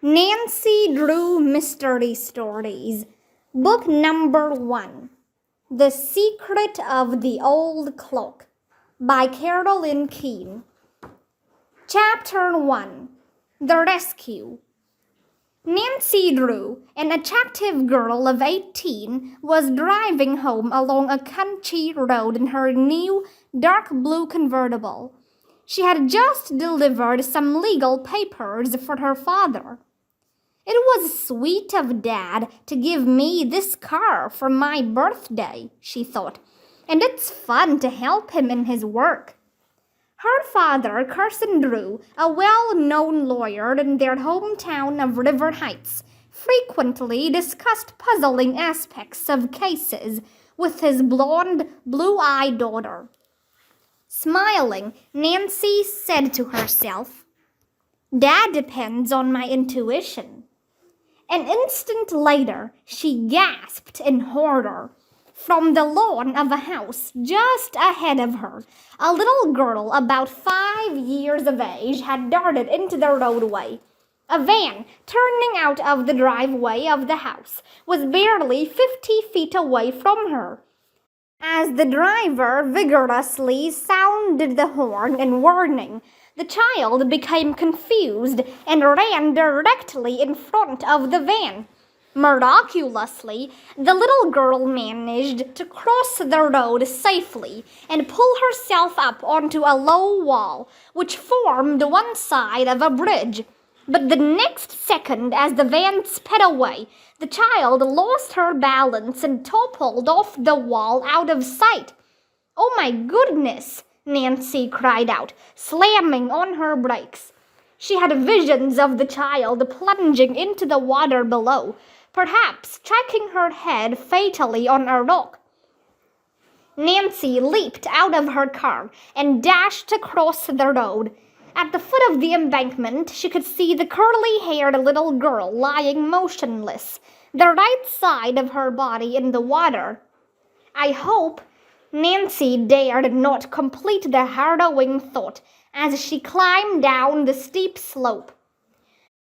Nancy Drew Mystery Stories, Book Number 1, The Secret of the Old Clock, by Carolyn Keene. Chapter 1, The Rescue. Nancy Drew, an attractive girl of 18, was driving home along a country road in her new dark blue convertible. She had just delivered some legal papers for her father. "It was sweet of Dad to give me this car for my birthday," she thought, "and it's fun to help him in his work." Her father, Carson Drew, a well-known lawyer in their hometown of River Heights, frequently discussed puzzling aspects of cases with his blonde, blue-eyed daughter. Smiling, Nancy said to herself, "Dad depends on my intuition." An instant later, she gasped in horror. From the lawn of a house just ahead of her, a little girl about 5 years of age had darted into the roadway. A van, turning out of the driveway of the house, was barely 50 feet away from her. As the driver vigorously sounded the horn in warning, the child became confused and ran directly in front of the van. Miraculously, the little girl managed to cross the road safely and pull herself up onto a low wall, which formed one side of a bridge. But the next second, as the van sped away, the child lost her balance and toppled off the wall out of sight. "Oh my goodness!" Nancy cried out, slamming on her brakes. She had visions of the child plunging into the water below, perhaps striking her head fatally on a rock. Nancy leaped out of her car and dashed across the road. At the foot of the embankment, she could see the curly-haired little girl lying motionless, the right side of her body in the water. "I hope," Nancy dared not complete the harrowing thought as she climbed down the steep slope.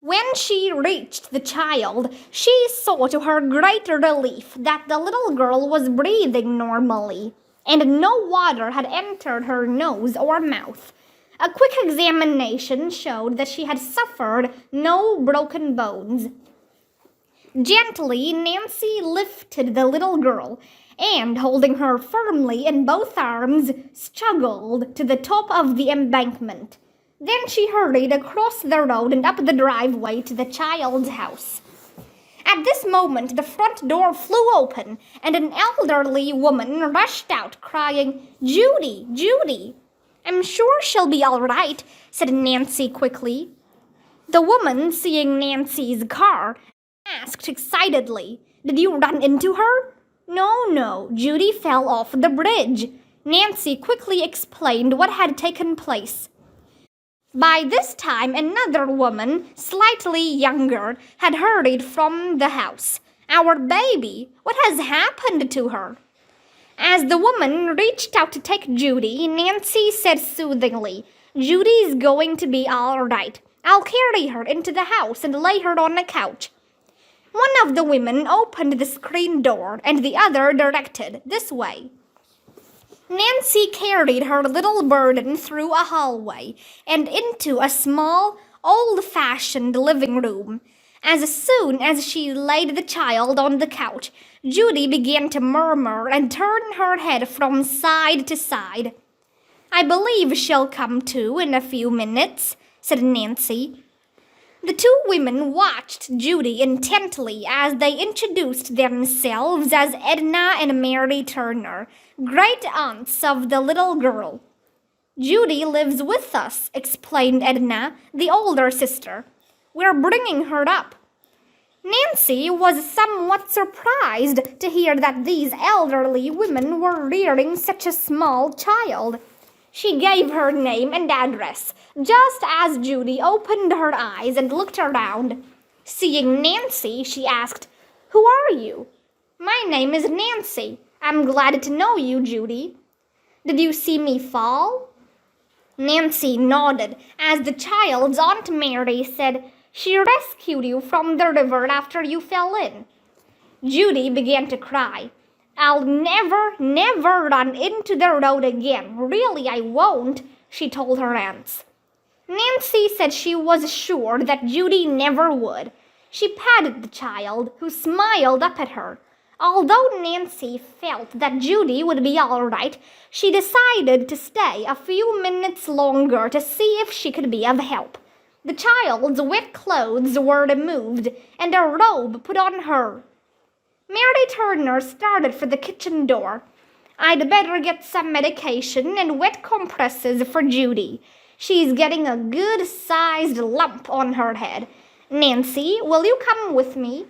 When she reached the child, she saw to her great relief that the little girl was breathing normally, and no water had entered her nose or mouth. A quick examination showed that she had suffered no broken bones. Gently, Nancy lifted the little girl and, holding her firmly in both arms, struggled to the top of the embankment. Then she hurried across the road and up the driveway to the child's house. At this moment, the front door flew open, and an elderly woman rushed out, crying, "Judy, Judy!" "I'm sure she'll be all right," said Nancy quickly. The woman, seeing Nancy's car, asked excitedly, "Did you run into her?" No, Judy fell off the bridge." Nancy quickly explained what had taken place. By this time, another woman, slightly younger, had hurried from the house. "Our baby! What has happened to her?" As the woman reached out to take Judy, Nancy said soothingly, "Judy's going to be all right. I'll carry her into the house and lay her on a couch." One of the women opened the screen door, and the other directed, "This way." Nancy carried her little burden through a hallway and into a small, old-fashioned living room. As soon as she laid the child on the couch, Judy began to murmur and turn her head from side to side. "I believe she'll come to in a few minutes," said Nancy. The two women watched Judy intently as they introduced themselves as Edna and Mary Turner, great-aunts of the little girl. "Judy lives with us," explained Edna, the older sister. "We're bringing her up." Nancy was somewhat surprised to hear that these elderly women were rearing such a small child. She gave her name and address, just as Judy opened her eyes and looked around. Seeing Nancy, she asked, "Who are you?" "My name is Nancy. I'm glad to know you, Judy." "Did you see me fall?" Nancy nodded as the child's Aunt Mary said, She rescued you from the river after you fell in." Judy began to cry. "I'll never, never run into the road again. Really, I won't," she told her aunts. Nancy said she was sure that Judy never would. She patted the child, who smiled up at her. Although Nancy felt that Judy would be all right, she decided to stay a few minutes longer to see if she could be of help. The child's wet clothes were removed and a robe put on her. Mary Turner started for the kitchen door. "I'd better get some medication and wet compresses for Judy. She's getting a good-sized lump on her head. Nancy, will you come with me?"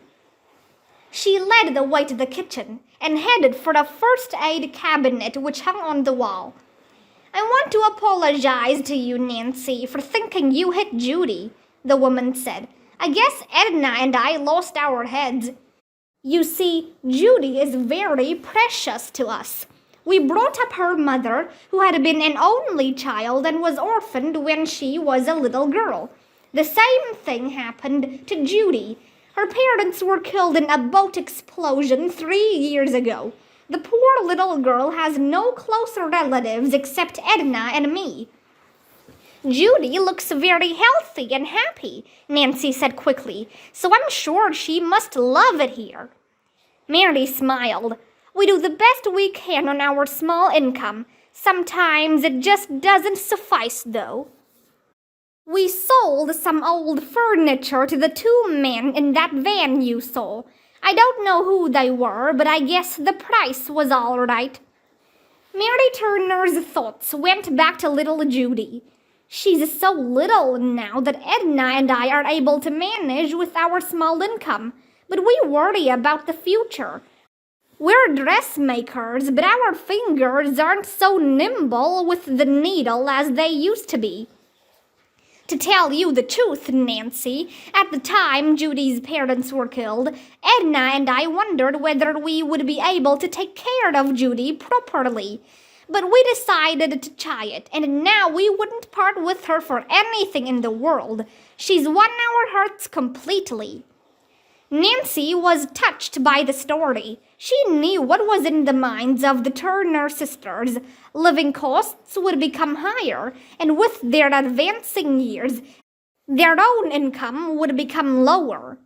She led the way to the kitchen and headed for a first aid cabinet which hung on the wall. "I want to apologize to you, Nancy, for thinking you hit Judy," the woman said. "I guess Edna and I lost our heads. You see, Judy is very precious to us. We brought up her mother, who had been an only child and was orphaned when she was a little girl. The same thing happened to Judy. Her parents were killed in a boat explosion 3 years ago. The poor little girl has no closer relatives except Edna and me." "Judy looks very healthy and happy," Nancy said quickly, "so I'm sure she must love it here." Mary smiled. "We do the best we can on our small income. Sometimes it just doesn't suffice, though. We sold some old furniture to the 2 men in that van you saw. I don't know who they were, but I guess the price was all right." Mary Turner's thoughts went back to little Judy. "She's so little now that Edna and I are able to manage with our small income, but we worry about the future. We're dressmakers, but our fingers aren't so nimble with the needle as they used to be. To tell you the truth, Nancy, at the time Judy's parents were killed, Edna and I wondered whether we would be able to take care of Judy properly. But we decided to try it, and now we wouldn't part with her for anything in the world. She's won our hearts completely." Nancy was touched by the story. She knew what was in the minds of the Turner sisters. Living costs would become higher, and with their advancing years, their own income would become lower.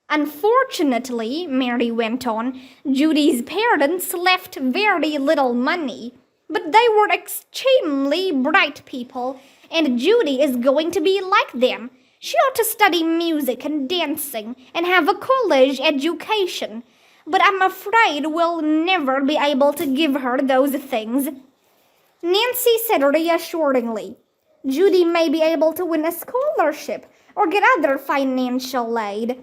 "Unfortunately," Mary went on, "Judy's parents left very little money. But they were extremely bright people, and Judy is going to be like them. She ought to study music and dancing and have a college education. But I'm afraid we'll never be able to give her those things." Nancy said reassuringly, "Judy may be able to win a scholarship or get other financial aid."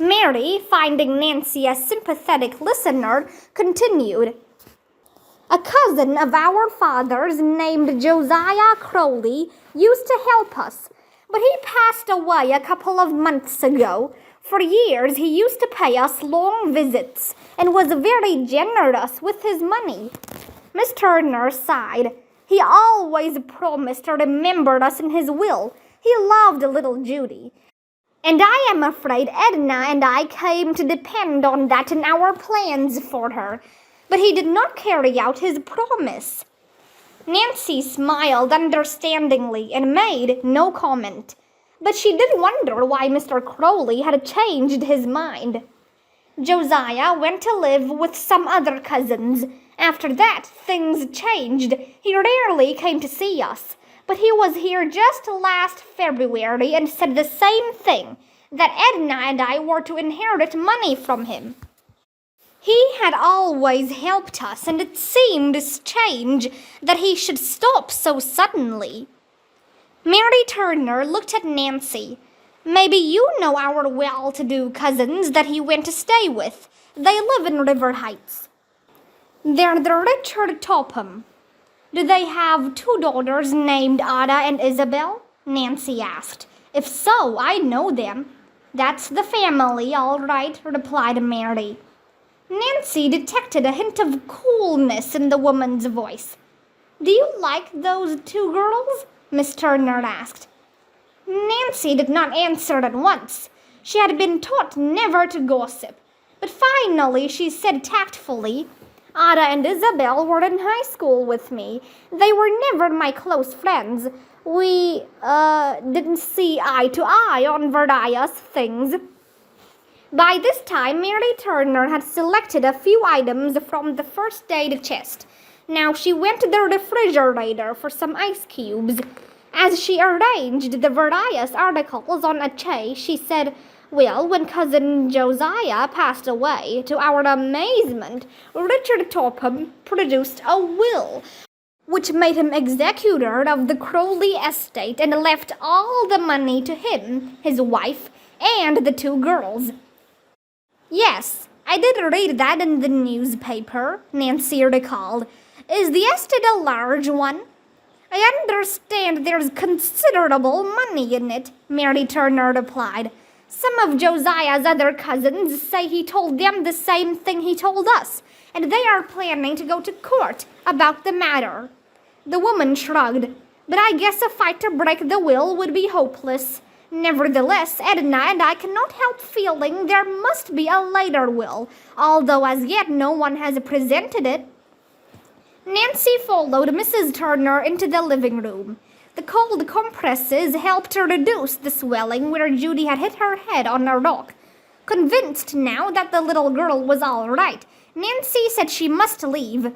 Mary, finding Nancy a sympathetic listener, continued, "A cousin of our father's named Josiah Crowley used to help us, but he passed away a couple of months ago. For years he used to pay us long visits and was very generous with his money." Miss Turner sighed. "He always promised to remember us in his will. He loved little Judy. And I am afraid Edna and I came to depend on that in our plans for her. But he did not carry out his promise." Nancy smiled understandingly and made no comment. But she did wonder why Mr. Crowley had changed his mind. Josiah went to live with some other cousins. After that, things changed. He rarely came to see us. But he was here just last February and said the same thing, that Edna and I were to inherit money from him. He had always helped us, and it seemed strange that he should stop so suddenly. Mary Turner looked at Nancy. "Maybe you know our well-to-do cousins that he went to stay with. They live in River Heights." "They're the Richard Topham. Do they have 2 daughters named Ada and Isabel?" Nancy asked. "If so, I know them." "That's the family, all right," replied Mary. Nancy detected a hint of coolness in the woman's voice. "Do you like those 2 girls?" Miss Turner asked. Nancy did not answer at once. She had been taught never to gossip. But finally she said tactfully, Ada and Isabel were in high school with me. They were never my close friends. We, didn't see eye to eye on various things. By this time, Mary Turner had selected a few items from the first aid chest. Now she went to the refrigerator for some ice cubes. As she arranged the various articles on a tray, she said, Well, when Cousin Josiah passed away, to our amazement, Richard Topham produced a will, which made him executor of the Crowley estate and left all the money to him, his wife, and the two girls. Yes, I did read that in the newspaper, Nancy recalled. Is the estate a large one? I understand there's considerable money in it, Mary Turner replied. Some of Josiah's other cousins say he told them the same thing he told us, and they are planning to go to court about the matter. The woman shrugged, but I guess a fight to break the will would be hopeless. Nevertheless, Edna and I cannot help feeling there must be a later will, although as yet no one has presented it. Nancy followed Mrs. Turner into the living room. The cold compresses helped to reduce the swelling where Judy had hit her head on a rock. Convinced now that the little girl was all right, Nancy said she must leave.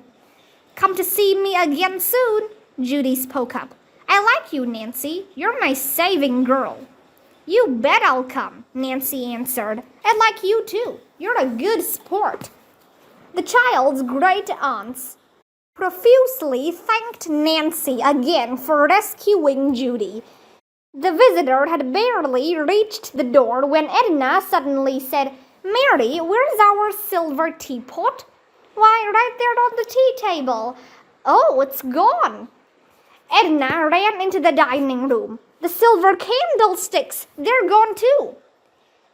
Come to see me again soon, Judy spoke up. I like you, Nancy. You're my saving girl. You bet I'll come, Nancy answered. I like you too. You're a good sport. The child's great aunts profusely thanked Nancy again for rescuing Judy. The visitor had barely reached the door when Edna suddenly said, Mary, where's our silver teapot? Why, right there on the tea table. Oh, it's gone. Edna ran into the dining room. The silver candlesticks, they're gone too.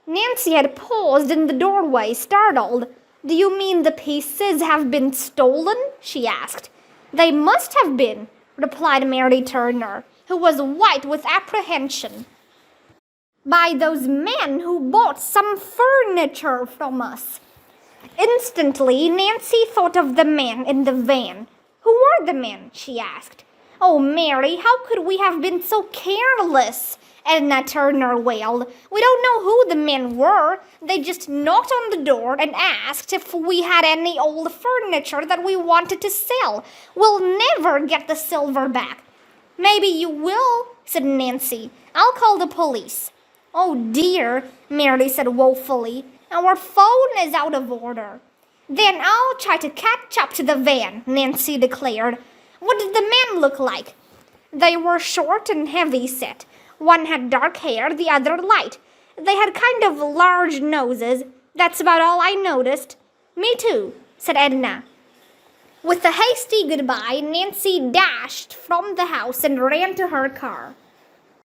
Nancy had paused in the doorway, startled. Do you mean the pieces have been stolen? She asked. They must have been, replied Mary Turner, who was white with apprehension. By those men who bought some furniture from us. Instantly, Nancy thought of the men in the van. Who were the men? She asked. Oh, Mary, how could we have been so careless? Edna Turner wailed. We don't know who the men were. They just knocked on the door and asked if we had any old furniture that we wanted to sell. We'll never get the silver back. Maybe you will, said Nancy. I'll call the police. Oh, dear, Mary said woefully. Our phone is out of order. Then I'll try to catch up to the van, Nancy declared. What did the men look like? They were short and heavy-set. One had dark hair, the other light. They had kind of large noses. That's about all I noticed. Me too, said Edna. With a hasty goodbye, Nancy dashed from the house and ran to her car.